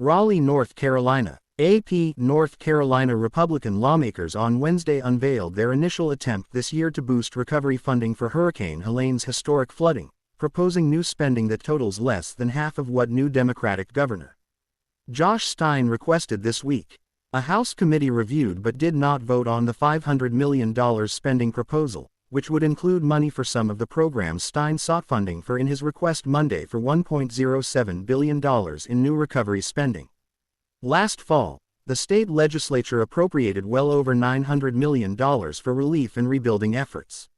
Raleigh, North Carolina. AP, North Carolina Republican lawmakers on Wednesday unveiled their initial attempt this year to boost recovery funding for Hurricane Helene's historic flooding, proposing new spending that totals less than half of what new Democratic Governor Josh Stein requested this week. A House committee reviewed but did not vote on the $500 million spending proposal, which would include money for some of the programs Stein sought funding for in his request Monday for $1.07 billion in new recovery spending. Last fall, the state legislature appropriated well over $900 million for relief and rebuilding efforts.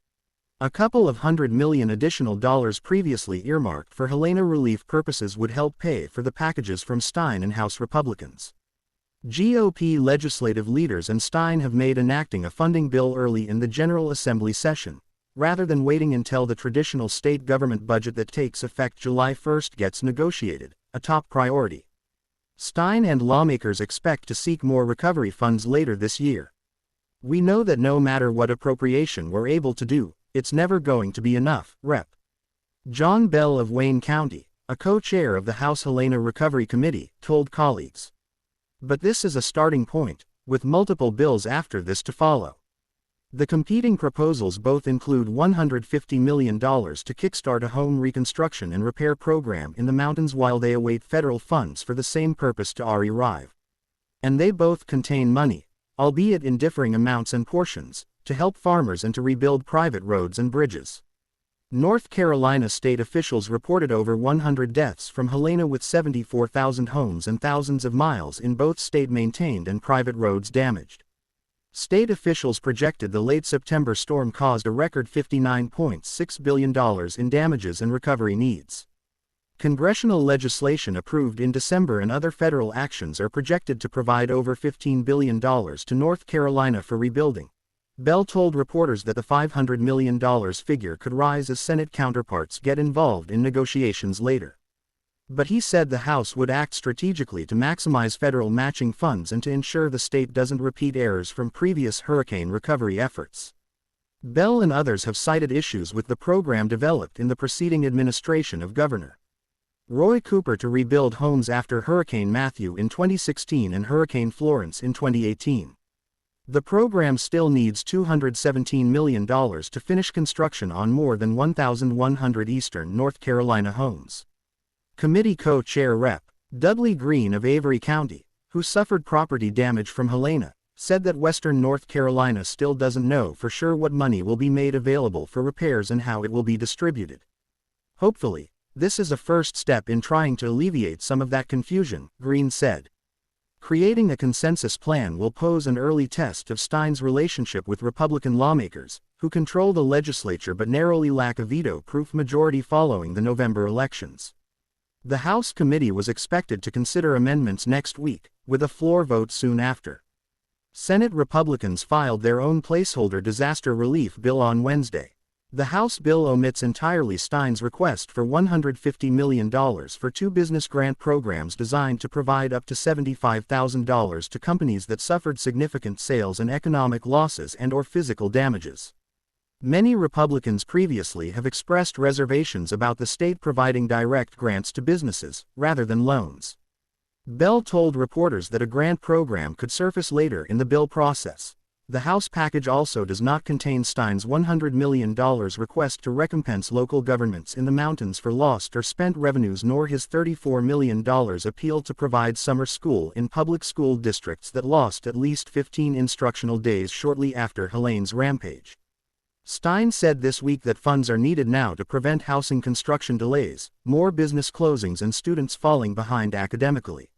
A couple of $100 million additional dollars previously earmarked for Helene relief purposes would help pay for the packages from Stein and House Republicans. GOP legislative leaders and Stein have made enacting a funding bill early in the General Assembly session, rather than waiting until the traditional state government budget that takes effect July 1 gets negotiated, a top priority. Stein and lawmakers expect to seek more recovery funds later this year. "We know that no matter what appropriation we're able to do, it's never going to be enough," Rep. John Bell of Wayne County, a co-chair of the House Helene Recovery Committee, told colleagues. But this is a starting point, with multiple bills after this to follow. The competing proposals both include $150 million to kickstart a home reconstruction and repair program in the mountains while they await federal funds for the same purpose to arrive. And they both contain money, albeit in differing amounts and portions, to help farmers and to rebuild private roads and bridges. North Carolina state officials reported over 100 deaths from Helene with 74,000 homes and thousands of miles in both state-maintained and private roads damaged. State officials projected the late September storm caused a record $59.6 billion in damages and recovery needs. Congressional legislation approved in December and other federal actions are projected to provide over $15 billion to North Carolina for rebuilding. Bell told reporters that the $500 million figure could rise as Senate counterparts get involved in negotiations later. But he said the House would act strategically to maximize federal matching funds and to ensure the state doesn't repeat errors from previous hurricane recovery efforts. Bell and others have cited issues with the program developed in the preceding administration of Governor Roy Cooper to rebuild homes after Hurricane Matthew in 2016 and Hurricane Florence in 2018. The program still needs $217 million to finish construction on more than 1,100 eastern North Carolina homes. Committee co-chair Rep. Dudley Green of Avery County, who suffered property damage from Helene, said that western North Carolina still doesn't know for sure what money will be made available for repairs and how it will be distributed. "Hopefully, this is a first step in trying to alleviate some of that confusion," Green said. Creating a consensus plan will pose an early test of Stein's relationship with Republican lawmakers, who control the legislature but narrowly lack a veto-proof majority following the November elections. The House committee was expected to consider amendments next week, with a floor vote soon after. Senate Republicans filed their own placeholder disaster relief bill on Wednesday. The House bill omits entirely Stein's request for $150 million for two business grant programs designed to provide up to $75,000 to companies that suffered significant sales and economic losses and/or physical damages. Many Republicans previously have expressed reservations about the state providing direct grants to businesses, rather than loans. Bell told reporters that a grant program could surface later in the bill process. The House package also does not contain Stein's $100 million request to recompense local governments in the mountains for lost or spent revenues nor his $34 million appeal to provide summer school in public school districts that lost at least 15 instructional days shortly after Helene's rampage. Stein said this week that funds are needed now to prevent housing construction delays, more business closings and students falling behind academically.